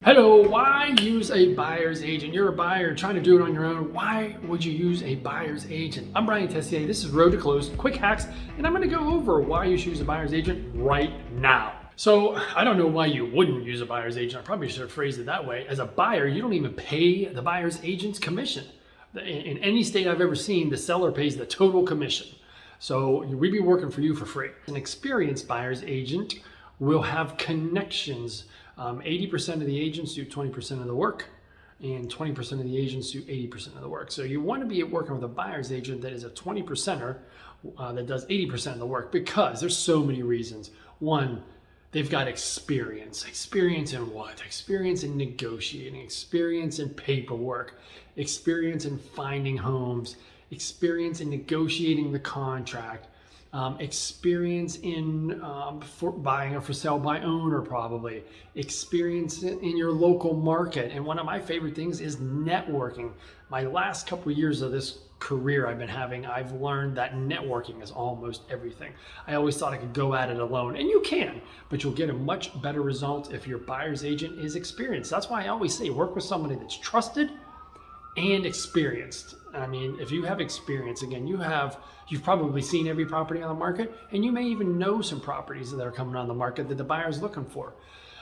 Hello, why use a buyer's agent? You're a buyer trying to do it on your own. Why would you use a buyer's agent? I'm Brian Tessier. This is Road to Close, quick hacks, and I'm going to go over why you should use a buyer's agent right now. So I don't know why you wouldn't use a buyer's agent. I probably should have phrased it that way. As a buyer, you don't even pay the buyer's agent's commission. In any state I've ever seen, the seller pays the total commission. So we'd be working for you for free. An experienced buyer's agent will have connections. 80% of the agents do 20% of the work, and 20% of the agents do 80% of the work. So you want to be working with a buyer's agent that is a 20%er that does 80% of the work, because there's so many reasons. One, they've got experience. Experience in what? Experience in negotiating, experience in paperwork, experience in finding homes, experience in negotiating the contract, experience in for buying a for sale by owner, probably experience in your local market. And one of my favorite things is networking. My last couple of years of this career I've been having, I've learned that networking is almost everything. I always thought I could go at it alone, and you can, but you'll get a much better result if your buyer's agent is experienced. That's why I always say work with somebody that's trusted and experienced. I mean, if you have experience, again, you've probably seen every property on the market, and you may even know some properties that are coming on the market that the buyer's looking for.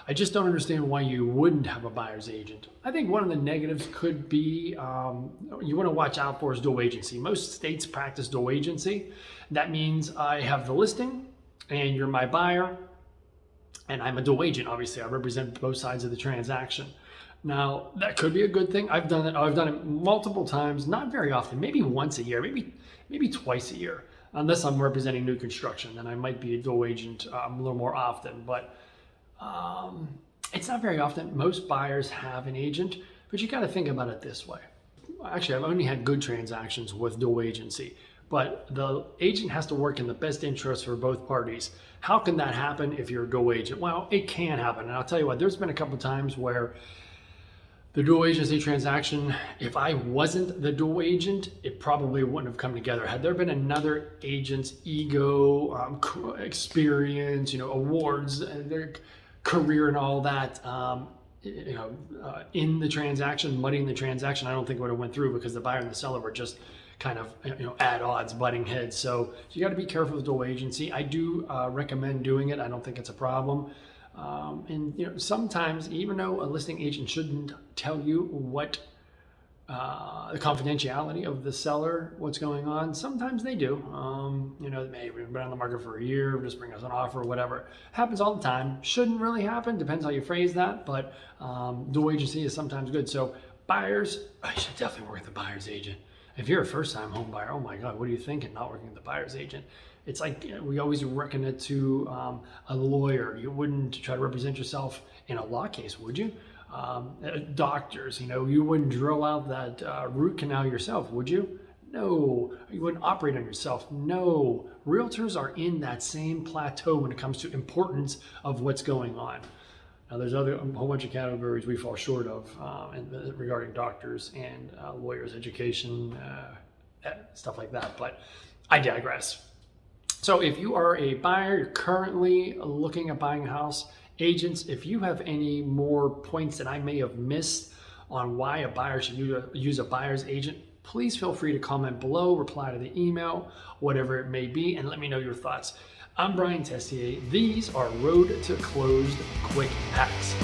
I just don't understand why you wouldn't have a buyer's agent. I think one of the negatives could be you want to watch out for is dual agency. Most states practice dual agency. That means I have the listing and you're my buyer, and I'm a dual agent. Obviously, I represent both sides of the transaction. Now, that could be a good thing. I've done it multiple times, not very often, maybe once a year, maybe twice a year, unless I'm representing new construction. Then I might be a dual agent a little more often, but it's not very often. Most buyers have an agent, but you got to think about it this way. Actually, I've only had good transactions with dual agency, but the agent has to work in the best interest for both parties. How can that happen if you're a dual agent? Well, it can happen, and I'll tell you what, there's been a couple times where the dual agency transaction, if I wasn't the dual agent, it probably wouldn't have come together. Had there been another agent's ego, experience, awards, their career and all that, in the transaction, muddying the transaction, I don't think it would have went through, because the buyer and the seller were just kind of at odds, butting heads. So you got to be careful with dual agency. I do recommend doing it. I don't think it's a problem. And sometimes, even though a listing agent shouldn't tell you what the confidentiality of the seller, what's going on, sometimes they do. Maybe we've been on the market for a year, just bring us an offer, whatever. Happens all the time. Shouldn't really happen. Depends how you phrase that. But dual agency is sometimes good. So buyers, I should definitely work with the buyer's agent. If you're a first-time home buyer, oh my God, what are you thinking not working with the buyer's agent? It's like we always reckon it to a lawyer. You wouldn't try to represent yourself in a law case, would you? Doctors, you wouldn't drill out that root canal yourself, would you? No. You wouldn't operate on yourself. No. Realtors are in that same plateau when it comes to importance of what's going on. Now, there's a whole bunch of categories we fall short of regarding doctors and lawyers, education, stuff like that. But I digress. So if you are a buyer, you're currently looking at buying a house, agents, if you have any more points that I may have missed on why a buyer should use a buyer's agent, please feel free to comment below, reply to the email, whatever it may be, and let me know your thoughts. I'm Brian Tessier. These are Road to Closed Quick Hacks.